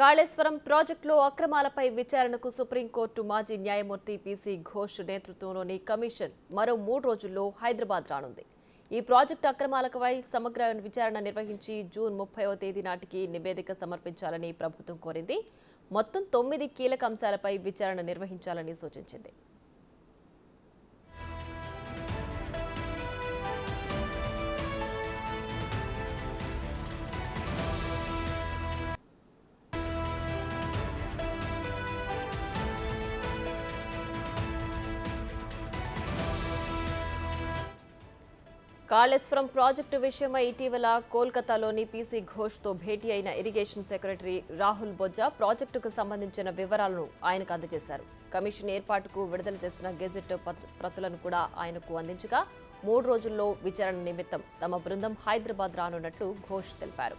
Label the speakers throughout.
Speaker 1: కాళేశ్వరం ప్రాజెక్టులో అక్రమాలపై విచారణకు సుప్రీంకోర్టు మాజీ న్యాయమూర్తి పీసీ ఘోష్ నేతృత్వంలోని కమిషన్ మరో 3 రోజుల్లో హైదరాబాద్ రానుంది. ఈ ప్రాజెక్టు అక్రమాలపై సమగ్ర విచారణ నిర్వహించి జూన్ 30వ తేదీ నాటికి నివేదిక సమర్పించాలని ప్రభుత్వం కోరింది. మొత్తం 9 కీలక అంశాలపై విచారణ నిర్వహించాలని సూచించింది. కాళేశ్వరం ప్రాజెక్టు విషయమై ఇటీవల కోల్కతాలోని పీసీ ఘోష్తో భేటీ అయిన ఇరిగేషన్ సెక్రటరీ రాహుల్ బొజ్జా ప్రాజెక్టుకు సంబంధించిన వివరాలను ఆయనకు అందజేశారు. కమిషన్ ఏర్పాటుకు విడుదల చేసిన గెజెట్ ప్రతులను కూడా ఆయనకు అందించగా 3 రోజుల్లో విచారణ నిమిత్తం తమ బృందం హైదరాబాద్ రానున్నట్లు ఘోష్ తెలిపారు.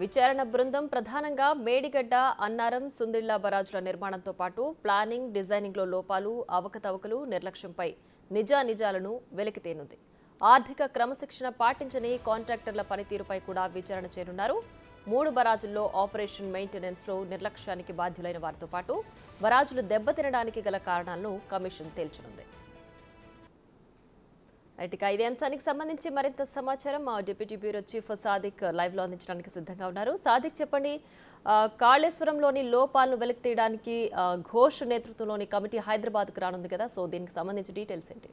Speaker 1: విచారణ బృందం ప్రధానంగా మేడిగడ్డ, అన్నారం, సుందిళ్ల బరాజుల నిర్మాణంతో పాటు ప్లానింగ్, డిజైనింగ్లో లోపాలు, అవకతవకలు, నిర్లక్ష్యంపై నిజానిజాలను వెలికితేనుంది. ఆర్థిక క్రమశిక్షణ పాటించని కాంట్రాక్టర్ల పనితీరుపై కూడా విచారణ చేయనున్నారు. 3 బరాజుల్లో ఆపరేషన్ మెయింటెనెన్స్లో నిర్లక్ష్యానికి బాధ్యులైన వారితో పాటు బరాజులు దెబ్బతినడానికి గల కారణాలను కమిషన్ తేల్చనుంది. ఇక ఇదే అంశానికి సంబంధించి మరింత సమాచారం మా deputy bureau chief Sadiq live లో అందించడానికి సిద్ధంగా ఉన్నారు. సాదిక్, చెప్పండి, కాళేశ్వరంలోని లోపాలను వెలికి తీయడానికి ఘోష్ నేతృత్వంలోని కమిటీ హైదరాబాద్కు రానుంది కదా, సో దీనికి సంబంధించి డీటెయిల్స్ ఏంటి?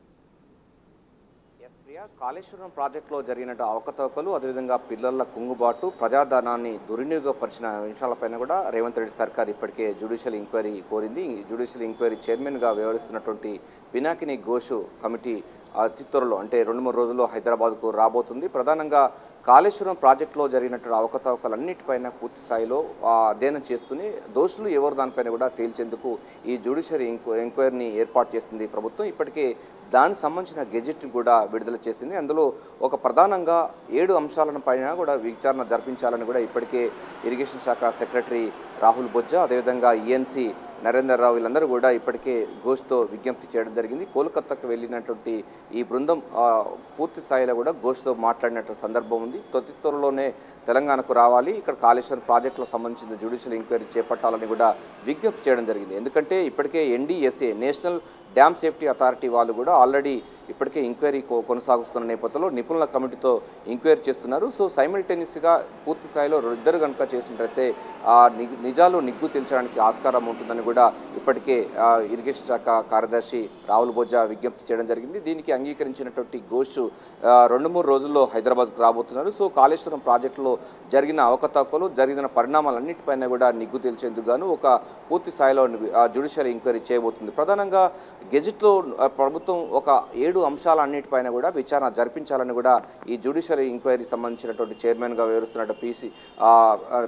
Speaker 2: కాళేశ్వరం ప్రాజెక్టులో జరిగిన అవకతవకలు, అదేవిధంగా పిల్లల కుంగుబాటు, ప్రజాధనాన్ని దుర్వినియోగపరిచిన విషయాలపైన కూడా రేవంత్ రెడ్డి సర్కార్ ఇప్పటికే జ్యుడిషియల్ ఎంక్వైరీ కోరింది. జ్యుడిషియల్ ఎంక్వైరీ చైర్మన్గా వ్యవహరిస్తున్నటువంటి పినాకిని ఘోష్ కమిటీ అతి త్వరలో అంటే 2-3 రోజుల్లో హైదరాబాద్కు రాబోతుంది. ప్రధానంగా కాళేశ్వరం ప్రాజెక్టులో జరిగినటువంటి అవకతవకలన్నిటిపైన పూర్తి స్థాయిలో అధ్యయనం చేస్తూనే దోషులు ఎవరు దానిపైన కూడా తేల్చేందుకు ఈ జ్యుడిషియల్ ఎంక్వైరీని ఏర్పాటు చేసింది ప్రభుత్వం. ఇప్పటికే దానికి సంబంధించిన గెజెట్ కూడా విడుదల చేసింది. అందులో ఒక ప్రధానంగా 7 అంశాలను పైన కూడా విచారణ జరిపించాలని కూడా ఇప్పటికే ఇరిగేషన్ శాఖ సెక్రటరీ రాహుల్ బొజ్జా, అదేవిధంగా ఈఎన్సీ నరేందర్ రావు వీళ్ళందరూ కూడా ఇప్పటికే ఘోష్తో విజ్ఞప్తి చేయడం జరిగింది. కోల్కతాకు వెళ్ళినటువంటి ఈ బృందం పూర్తి స్థాయిలో కూడా ఘోష్తో మాట్లాడినట్టు సందర్భం ఉంది. త్వరలోనే తెలంగాణకు రావాలి, ఇక్కడ కాళేశ్వరం ప్రాజెక్టులకు సంబంధించిన జ్యుడిషియల్ ఎంక్వైరీ చేపట్టాలని కూడా విజ్ఞప్తి చేయడం జరిగింది. ఎందుకంటే ఇప్పటికే NDSA national dam safety authority వాళ్ళు కూడా ఆల్రెడీ ఇప్పటికే ఎంక్వైరీ కొనసాగుతున్న నేపథ్యంలో నిపుణుల కమిటీతో ఎంక్వైరీ చేస్తున్నారు. సో సైమల్టేనియస్గా పూర్తి స్థాయిలో ఇద్దరు కనుక చేసినట్లయితే నిజాలు నిగ్గు తేల్చడానికి ఆస్కారం ఉంటుందని కూడా ఇప్పటికే ఇరిగేషన్ శాఖ కార్యదర్శి రాహుల్ బొజ్జా విజ్ఞప్తి చేయడం జరిగింది. దీనికి అంగీకరించినటువంటి ఘోష్ 2-3 రోజుల్లో హైదరాబాద్కు రాబోతున్నారు. సో కాళేశ్వరం ప్రాజెక్టులో జరిగిన అవకతవకలు, జరిగిన పరిణామాలన్నింటిపైన కూడా నిగ్గు తేల్చేందుకు గాను ఒక పూర్తి స్థాయిలో జ్యుడిషియల్ ఎంక్వైరీ చేయబోతుంది. ప్రధానంగా గెజెట్లో ప్రభుత్వం ఒక 7 అంశాలన్నిటిపైన కూడా విచారణ జరిపించాలని కూడా ఈ జ్యుడిషియల్ ఎంక్వైరీ సంబంధించినటువంటి చైర్మన్గా వ్యవహరిస్తున్న పీసీ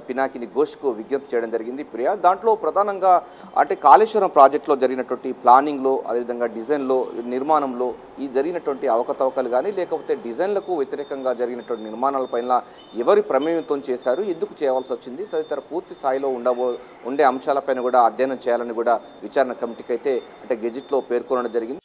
Speaker 2: పినాకిని ఘోష్కు విజ్ఞప్తి చేయడం జరిగింది. ప్రియా, దాంట్లో ప్రధానంగా అంటే కాళేశ్వరం ప్రాజెక్టులో జరిగినటువంటి ప్లానింగ్లో, అదేవిధంగా డిజైన్లో, నిర్మాణంలో ఈ జరిగినటువంటి అవకతవకలు కానీ లేకపోతే డిజైన్లకు వ్యతిరేకంగా జరిగినటువంటి నిర్మాణాలపైన ఎవరి ప్రమేయంతో చేశారు, ఎందుకు చేయవలసి వచ్చింది తదితర పూర్తి స్థాయిలో ఉండే అంశాలపైన కూడా అధ్యయనం చేయాలని కూడా విచారణ కమిటీకి అయితే అంటే గెజెట్లో పేర్కొనడం జరిగింది.